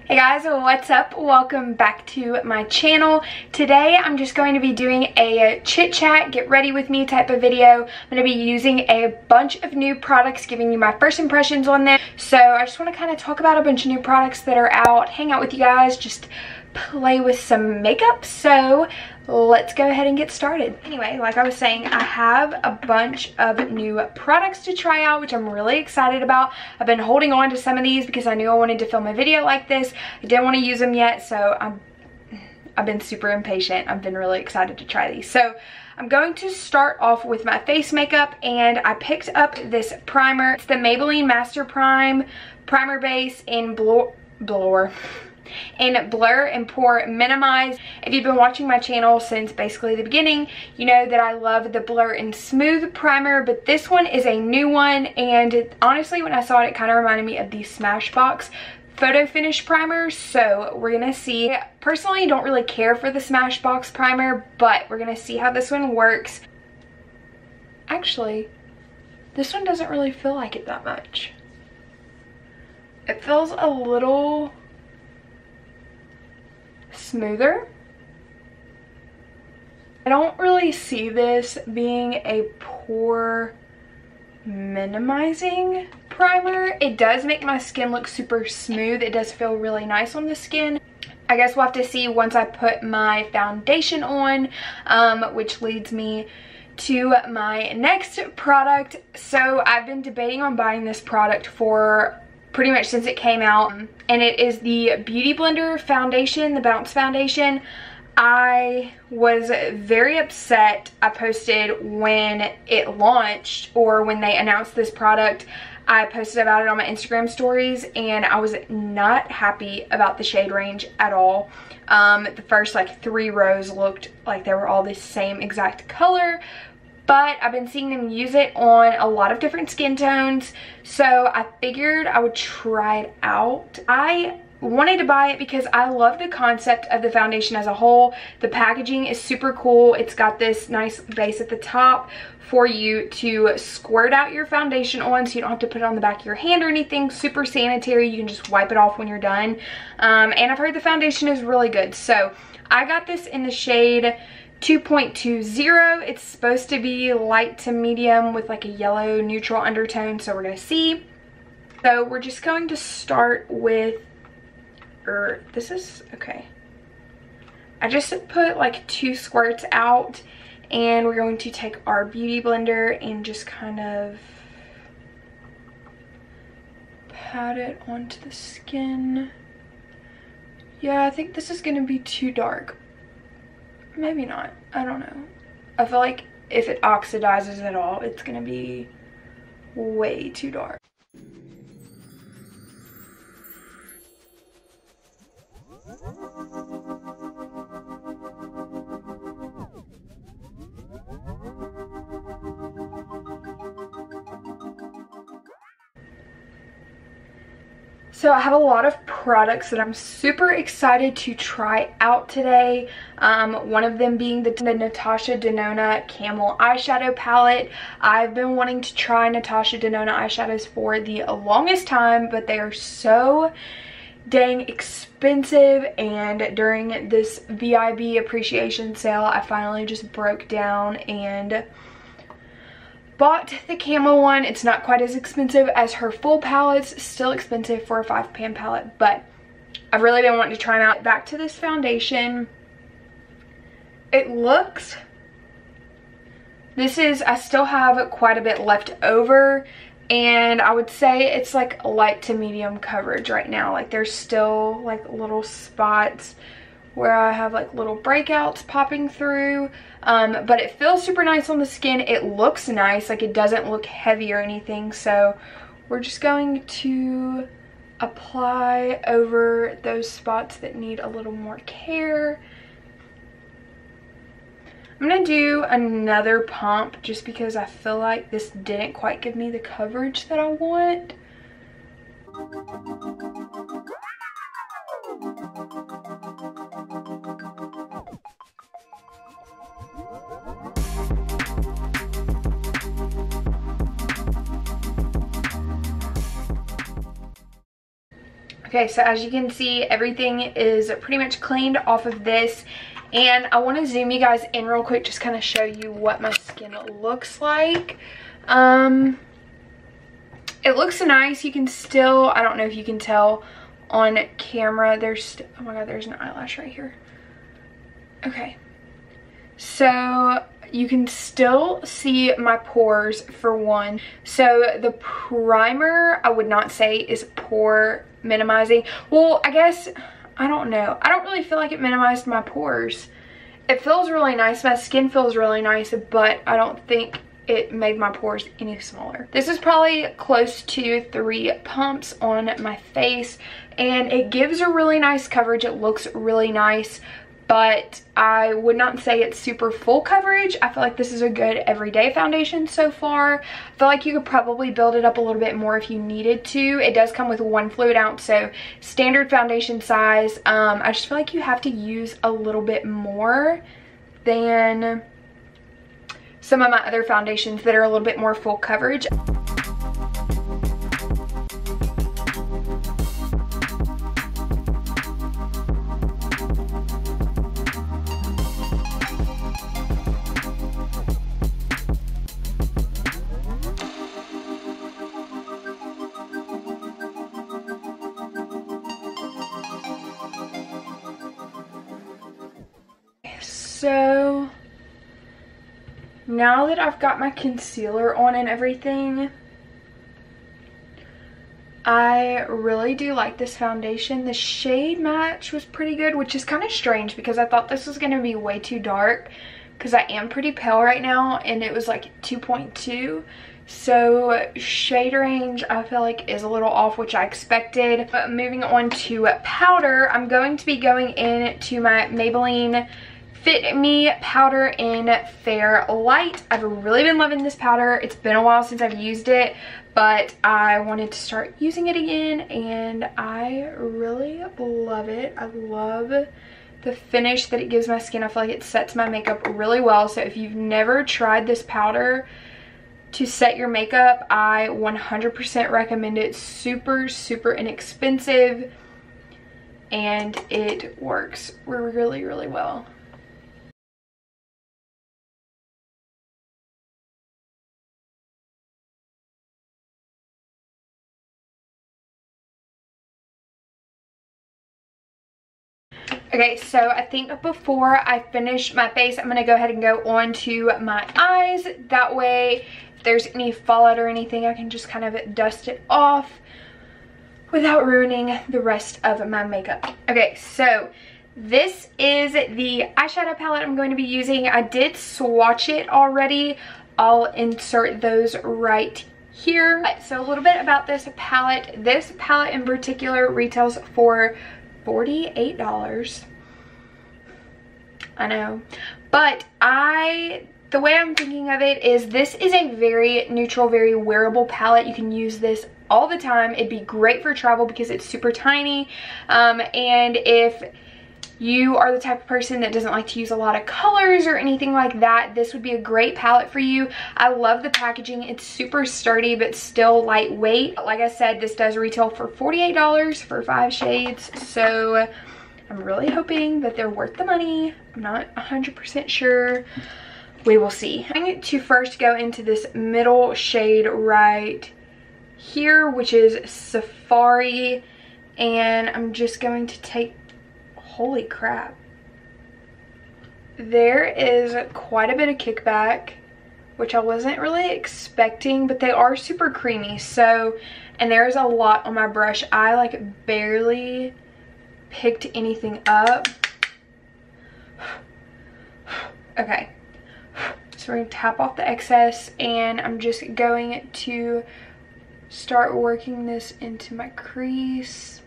Hey guys, what's up? Welcome back to my channel. Today I'm just going to be doing a chit chat, get ready with me type of video. I'm going to be using a bunch of new products, giving you my first impressions on them. So I just want to kind of talk about a bunch of new products that are out, hang out with you guys, just play with some makeup. So let's go ahead and get started. Anyway, like I was saying, I have a bunch of new products to try out, which I'm really excited about. I've been holding on to some of these because I knew I wanted to film a video like this. I didn't want to use them yet, so I've been super impatient. I've been really excited to try these. So I'm going to start off with my face makeup, and I picked up this primer. It's the Maybelline Master Primer Base in Blur and Pore Minimize. If you've been watching my channel since basically the beginning, you know that I love the Blur and Smooth primer, but this one is a new one, and honestly when I saw it, it kind of reminded me of the Smashbox Photo Finish primer. So we're gonna see. Personally, don't really care for the Smashbox primer, but we're gonna see how this one works. Actually, this one doesn't really feel like it that much. It feels a little smoother. I don't really see this being a pore minimizing primer. It does make my skin look super smooth. It does feel really nice on the skin. I guess we'll have to see once I put my foundation on, which leads me to my next product. So I've been debating on buying this product for pretty much since it came out, and it is the BeautyBlender Foundation, the Bounce Foundation. I was very upset. I posted when it launched, or when they announced this product, I posted about it on my Instagram stories, and I was not happy about the shade range at all. The first like 3 rows looked like they were all the same exact color, but I've been seeing them use it on a lot of different skin tones, so I figured I would try it out. I wanted to buy it because I love the concept of the foundation as a whole. The packaging is super cool. It's got this nice base at the top for you to squirt out your foundation on, so you don't have to put it on the back of your hand or anything. Super sanitary. You can just wipe it off when you're done. And I've heard the foundation is really good. So I got this in the shade 2.20. It's supposed to be light to medium with like a yellow neutral undertone, so we're gonna see. So we're just going to start with, this is okay. I just put like 2 squirts out, and we're going to take our beauty blender and just kind of pat it onto the skin. Yeah, I think this is gonna be too dark. Maybe not. I don't know. I feel like if it oxidizes at all, it's gonna be way too dark. So I have a lot of products that I'm super excited to try out today. One of them being the Natasha Demona Camel Eyeshadow Palette. I've been wanting to try Natasha Demona eyeshadows for the longest time, but they are so dang expensive, and during this VIB appreciation sale, I finally just broke down and bought the Camel one. It's not quite as expensive as her full palettes, still expensive for a 5-pan palette, but I've really been wanting to try them out. Back to this foundation. It looks, I still have quite a bit left over, and I would say it's like light to medium coverage right now. Like there's still like little spots where I have like little breakouts popping through, but it feels super nice on the skin. It looks nice, like it doesn't look heavy or anything. So we're just going to apply over those spots that need a little more care. I'm gonna do another pump just because I feel like this didn't quite give me the coverage that I want. Okay, so as you can see, everything is pretty much cleaned off of this. And I want to zoom you guys in real quick, just kind of show you what my skin looks like. It looks nice. You can still, I don't know if you can tell on camera, there's, oh my god, there's an eyelash right here. Okay. So you can still see my pores for one. So the primer, I would not say is pore minimizing. Well, I guess, I don't know. I don't really feel like it minimized my pores. It feels really nice. My skin feels really nice, but I don't think it made my pores any smaller. This is probably close to 3 pumps on my face, and it gives a really nice coverage. It looks really nice, but I would not say it's super full coverage. I feel like this is a good everyday foundation so far. I feel like you could probably build it up a little bit more if you needed to. It does come with 1 fluid ounce, so standard foundation size. I just feel like you have to use a little bit more than some of my other foundations that are a little bit more full coverage. So now that I've got my concealer on and everything, I really do like this foundation. The shade match was pretty good, which is kind of strange because I thought this was going to be way too dark because I am pretty pale right now, and it was like 2.2. So shade range I feel like is a little off, which I expected. But moving on to powder, I'm going to be going into my Maybelline Fit Me Powder in Fair Light. I've really been loving this powder. It's been a while since I've used it, but I wanted to start using it again, and I really love it. I love the finish that it gives my skin. I feel like it sets my makeup really well. So if you've never tried this powder to set your makeup, I 100% recommend it. Super, super inexpensive, and it works really, really well. Okay, so I think before I finish my face, I'm going to go ahead and go on to my eyes. That way, if there's any fallout or anything, I can just kind of dust it off without ruining the rest of my makeup. Okay, so this is the eyeshadow palette I'm going to be using. I did swatch it already. I'll insert those right here. So a little bit about this palette. This palette in particular retails for $48. I know, but the way I'm thinking of it is this is a very neutral, very wearable palette. You can use this all the time. It'd be great for travel because it's super tiny, and if you are the type of person that doesn't like to use a lot of colors or anything like that, this would be a great palette for you. I love the packaging. It's super sturdy but still lightweight. Like I said, this does retail for $48 for 5 shades, so I'm really hoping that they're worth the money. I'm not 100% sure. We will see. I'm going to first go into this middle shade right here, which is Safari, and I'm just going to take, holy crap, there is quite a bit of kickback, which I wasn't really expecting, but they are super creamy. So, and there's a lot on my brush. I like barely picked anything up. Okay, so we're gonna tap off the excess, and I'm just going to start working this into my crease.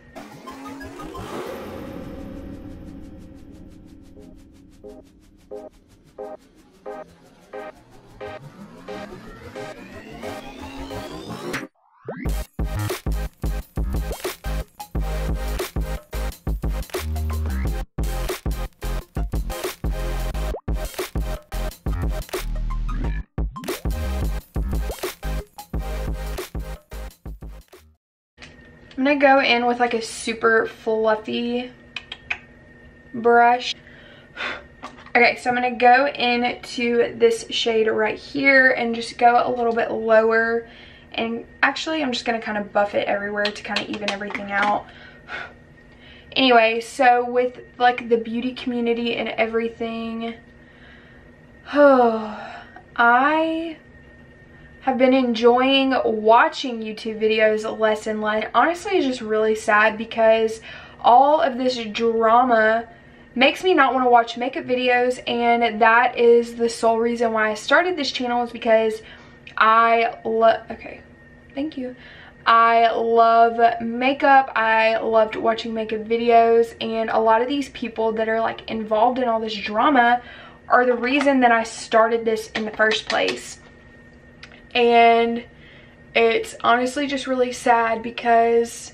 I'm gonna go in with like a super fluffy brush. Okay, so I'm gonna go into this shade right here and just go a little bit lower. And actually, I'm just gonna kind of buff it everywhere to kind of even everything out. Anyway, so with like the beauty community and everything, I have been enjoying watching YouTube videos less and less. Honestly, it's just really sad because all of this drama makes me not want to watch makeup videos, and that is the sole reason why I started this channel, is because I love makeup. I loved watching makeup videos, and a lot of these people that are like involved in all this drama are the reason that I started this in the first place. And it's honestly just really sad because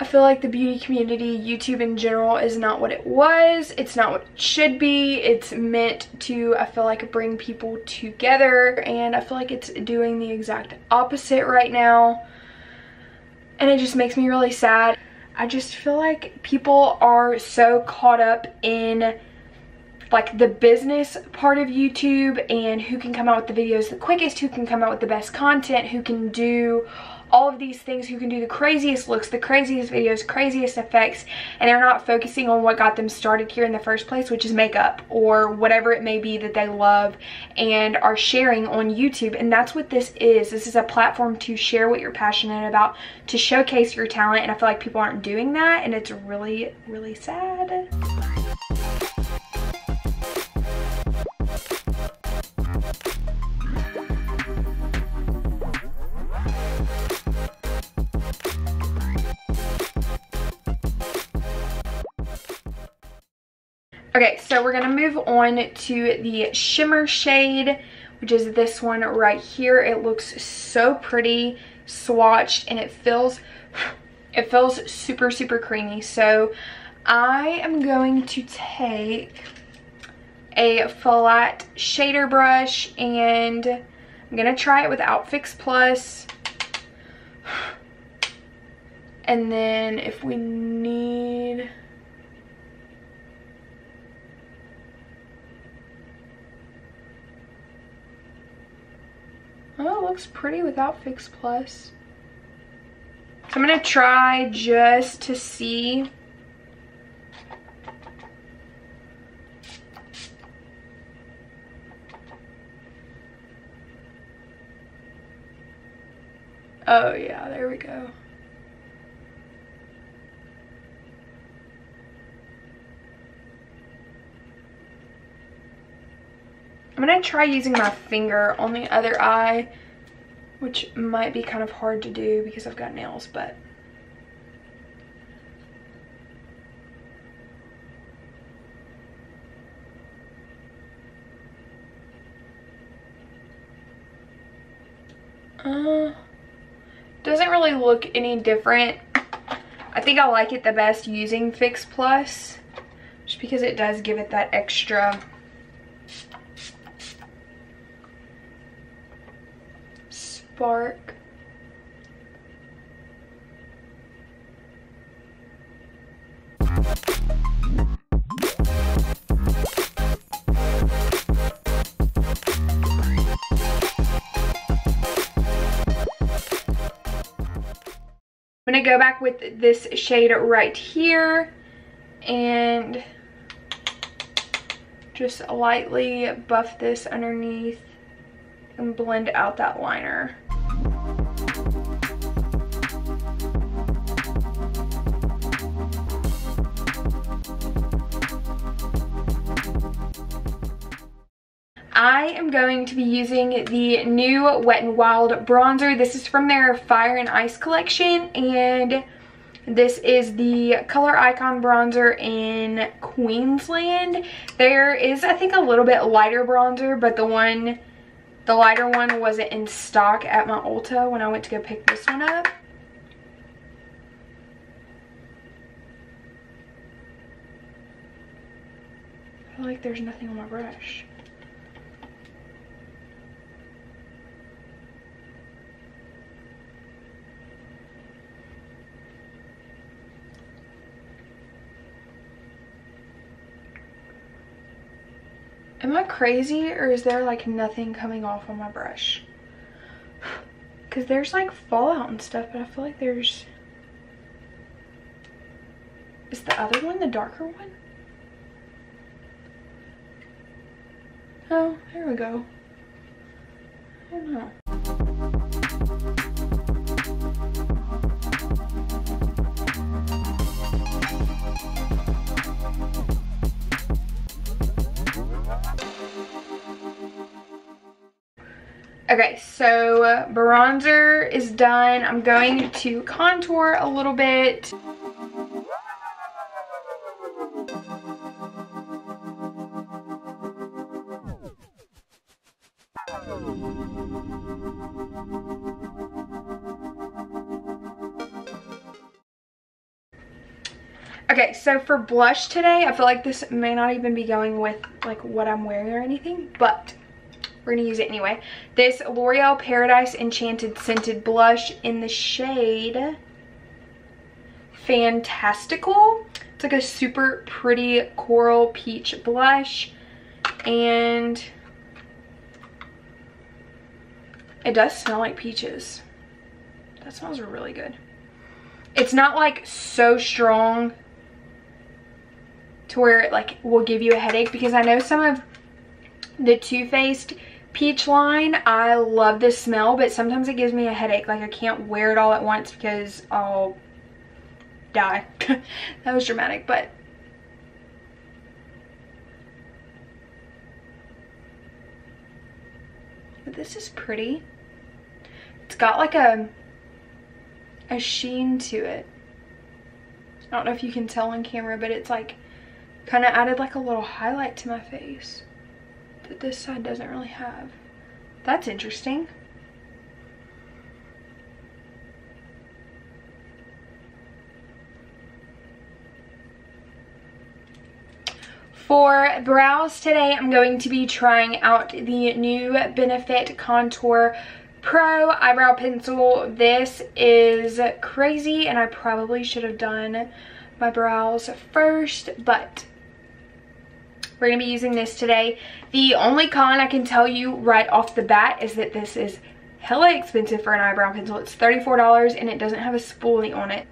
I feel like the beauty community, YouTube in general, is not what it was. It's not what it should be. It's meant to, I feel like, bring people together, and I feel like it's doing the exact opposite right now. And it just makes me really sad. I just feel like people are so caught up in like the business part of YouTube and who can come out with the videos the quickest, who can come out with the best content, who can do all of these things, who can do the craziest looks, the craziest videos, craziest effects, and they're not focusing on what got them started here in the first place, which is makeup or whatever it may be that they love and are sharing on YouTube. And that's what this is. This is a platform to share what you're passionate about, to showcase your talent, and I feel like people aren't doing that, and it's really, really sad. Okay, so we're gonna move on to the shimmer shade, which is this one right here. It looks so pretty swatched, and it feels super, super creamy. So I am going to take a flat shader brush, and I'm gonna try it without Fix Plus. And then if we need, oh, it looks pretty without Fix Plus. So I'm gonna try just to see. Oh yeah, there we go. I'm gonna try using my finger on the other eye, which might be kind of hard to do because I've got nails, but doesn't really look any different. I think I like it the best using Fix Plus, just because it does give it that extra spark. I'm gonna go back with this shade right here and just lightly buff this underneath and blend out that liner. I am going to be using the new Wet n Wild bronzer. This is from their Fire and Ice collection, and this is the Color Icon bronzer in Queensland. There is, I think, a little bit lighter bronzer, but the lighter one wasn't in stock at my Ulta when I went to go pick this one up. I feel like there's nothing on my brush. Am I crazy, or is there like nothing coming off on my brush? Because there's like fallout and stuff, but I feel like there's... Is the other one the darker one? Oh, there we go. I don't know. Okay, so bronzer is done. I'm going to contour a little bit. Okay, so for blush today, I feel like this may not even be going with like what I'm wearing or anything, but we're gonna use it anyway. This L'Oreal Paradise Enchanted Scented Blush in the shade Fantastical. It's like a super pretty coral peach blush, and it does smell like peaches. That smells really good. It's not like so strong to where it like will give you a headache, because I know some of the Too Faced peach line, I love the smell, but sometimes it gives me a headache. Like I can't wear it all at once because I'll die. That was dramatic, but this is pretty. It's got like a sheen to it. I don't know if you can tell on camera, but it's like kind of added like a little highlight to my face that this side doesn't really have. That's interesting. For brows today, I'm going to be trying out the new Benefit Contour Pro eyebrow pencil. This is crazy, and I probably should have done my brows first, but we're going to be using this today. The only con I can tell you right off the bat is that this is hella expensive for an eyebrow pencil. It's $34 and it doesn't have a spoolie on it.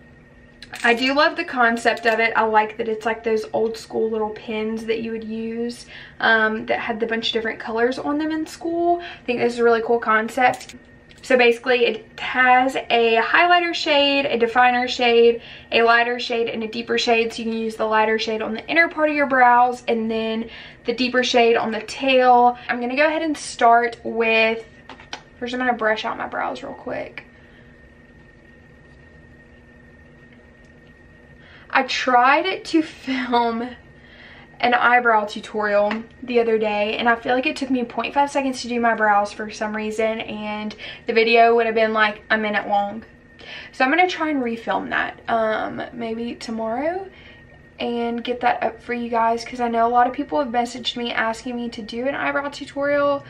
I do love the concept of it. I like that it's like those old school little pens that you would use that had a bunch of different colors on them in school. I think this is a really cool concept. So basically it has a highlighter shade, a definer shade, a lighter shade, and a deeper shade. So you can use the lighter shade on the inner part of your brows and then the deeper shade on the tail. I'm going to go ahead and start with, first I'm going to brush out my brows real quick. I tried to film an eyebrow tutorial the other day, and I feel like it took me 0.5 seconds to do my brows for some reason, and the video would have been like a minute long. So I'm going to try and refilm that maybe tomorrow and get that up for you guys, because I know a lot of people have messaged me asking me to do an eyebrow tutorial,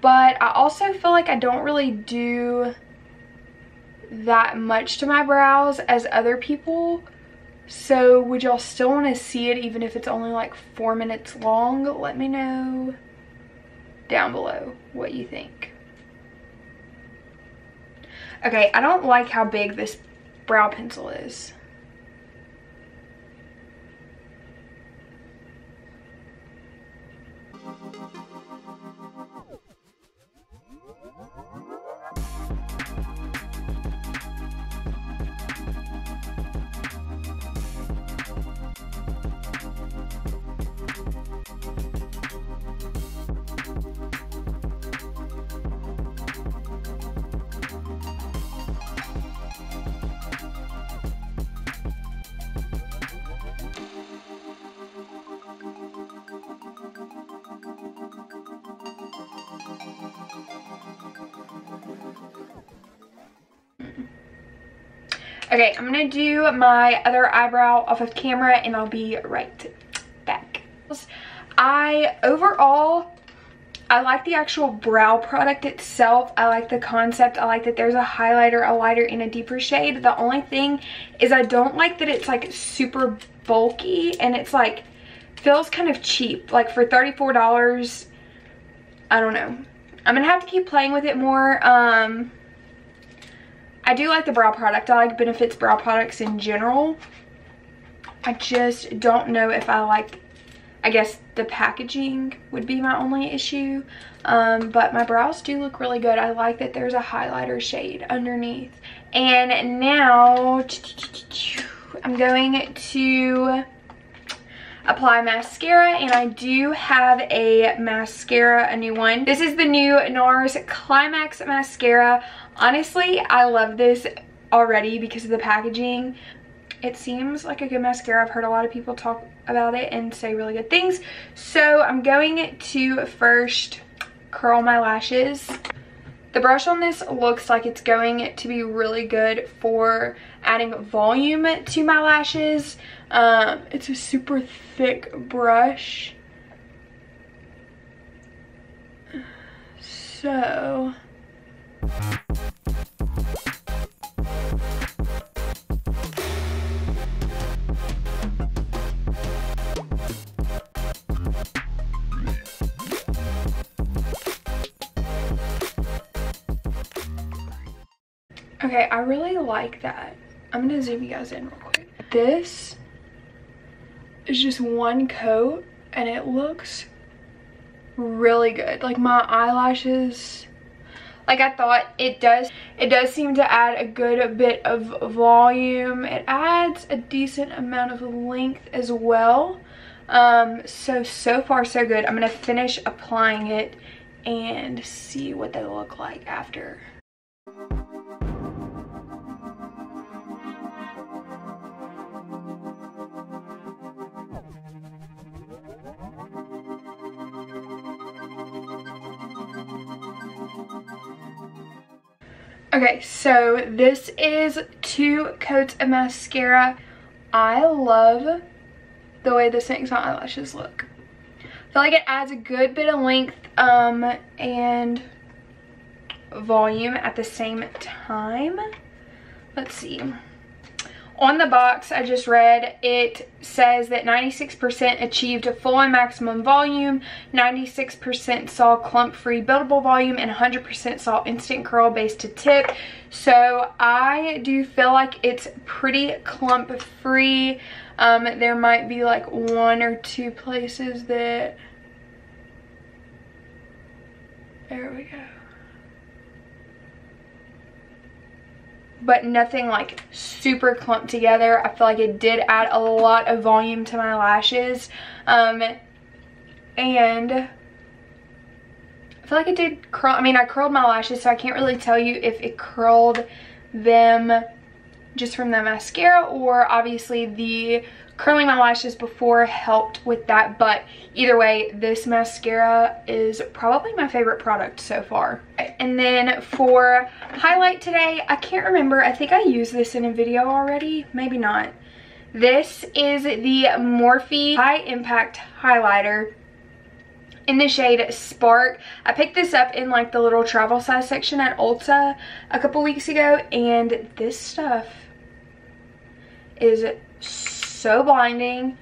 but I also feel like I don't really do that much to my brows as other people. So would y'all still want to see it even if it's only like 4 minutes long? Let me know down below what you think. Okay, I don't like how big this brow pencil is. Okay, I'm gonna do my other eyebrow off of camera and I'll be right back. Overall, I like the actual brow product itself. I like the concept. I like that there's a highlighter, a lighter, and a deeper shade. The only thing is I don't like that it's like super bulky and it's like feels kind of cheap. Like for $34, I don't know. I'm gonna have to keep playing with it more. I do like the brow product. I like Benefit's brow products in general. I just don't know if I like, I guess the packaging would be my only issue. But my brows do look really good. I like that there's a highlighter shade underneath. And now I'm going to apply mascara, and I do have a mascara, a new one. This is the new Nars Climax mascara. Honestly, I love this already because of the packaging. It seems like a good mascara. I've heard a lot of people talk about it and say really good things. So I'm going to first curl my lashes. The brush on this looks like it's going to be really good for adding volume to my lashes. It's a super thick brush. So okay, I really like that. I'm gonna zoom you guys in real quick. This is just one coat and it looks really good. Like my eyelashes, like I thought it does seem to add a good bit of volume. It adds a decent amount of length as well. So far so good. I'm gonna finish applying it and see what they look like after. Okay, so this is 2 coats of mascara. I love the way this makes my eyelashes look. I feel like it adds a good bit of length and volume at the same time. Let's see. On the box I just read, it says that 96% achieved full and maximum volume, 96% saw clump-free buildable volume, and 100% saw instant curl base to tip. So I do feel like it's pretty clump-free. There might be like 1 or 2 places that... There we go. But nothing like super clumped together. I feel like it did add a lot of volume to my lashes. And I feel like it did curl. I mean, I curled my lashes, so I can't really tell you if it curled them just from the mascara, or obviously the curling my lashes before helped with that. But either way, this mascara is probably my favorite product so far. And then for highlight today, I can't remember, I think I used this in a video already, maybe not. This is the Morphe High Impact Highlighter in the shade Spark. I picked this up in like the little travel size section at Ulta a couple weeks ago, and this stuff is so blinding.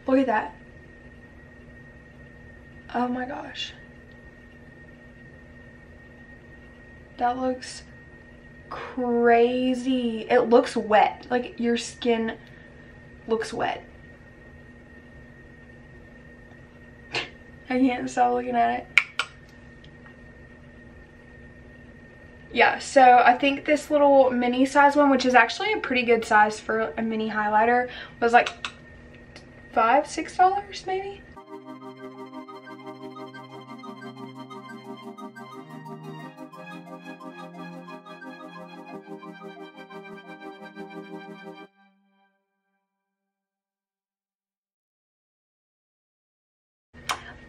Look at that. Oh my gosh. That looks crazy. It looks wet. Like your skin looks wet. I can't stop looking at it. Yeah, so I think this little mini size one, which is actually a pretty good size for a mini highlighter, was like $5, $6 maybe.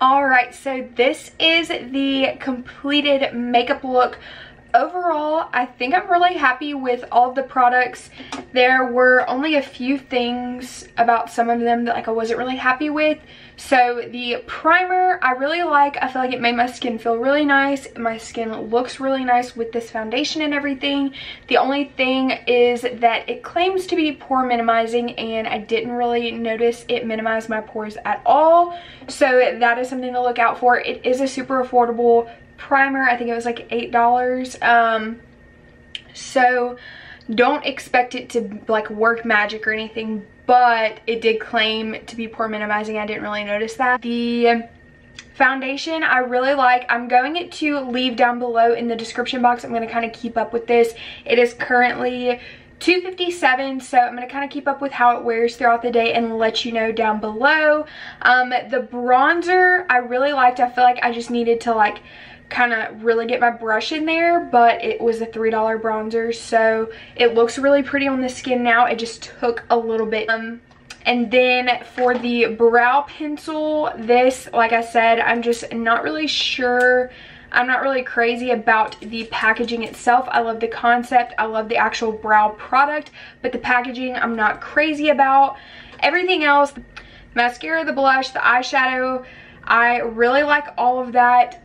Alright, so this is the completed makeup look overall, I think I'm really happy with all of the products. There were only a few things about some of them that like I wasn't really happy with. So the primer I really like. I feel like it made my skin feel really nice. My skin looks really nice with this foundation and everything. The only thing is that it claims to be pore minimizing, and I didn't really notice it minimized my pores at all. So that is something to look out for. It is a super affordable primer. I think it was like $8. So don't expect it to like work magic or anything, but it did claim to be pore minimizing. I didn't really notice that. The foundation I really like. I'm going to leave down below in the description box. I'm going to kind of keep up with this. It is currently $2.57, so I'm going to kind of keep up with how it wears throughout the day and let you know down below. The bronzer I really liked. I feel like I just needed to like kind of really get my brush in there, but it was a $3 bronzer, so it looks really pretty on the skin now. It just took a little bit. And then for the brow pencil, this, like I said, I'm just not really sure. I'm not really crazy about the packaging itself. I love the concept. I love the actual brow product, but the packaging I'm not crazy about. Everything else, mascara, the blush, the eyeshadow, I really like all of that.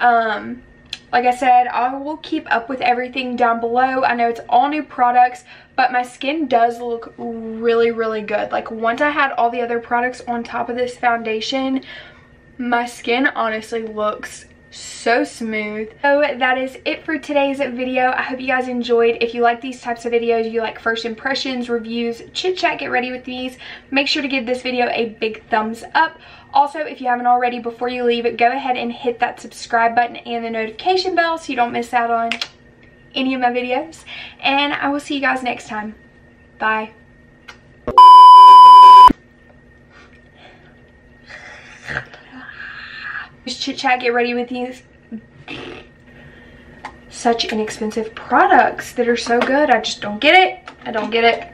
Like I said, I will keep up with everything down below. I know it's all new products, but my skin does look really, really good. Like once I had all the other products on top of this foundation, my skin honestly looks so smooth. So that is it for today's video. I hope you guys enjoyed. If you like these types of videos, you like first impressions, reviews, chit chat, get ready with these, make sure to give this video a big thumbs up. Also, if you haven't already, before you leave, go ahead and hit that subscribe button and the notification bell so you don't miss out on any of my videos. And I will see you guys next time. Bye. Just chit chat, get ready with these. Such inexpensive products that are so good. I just don't get it. I don't get it.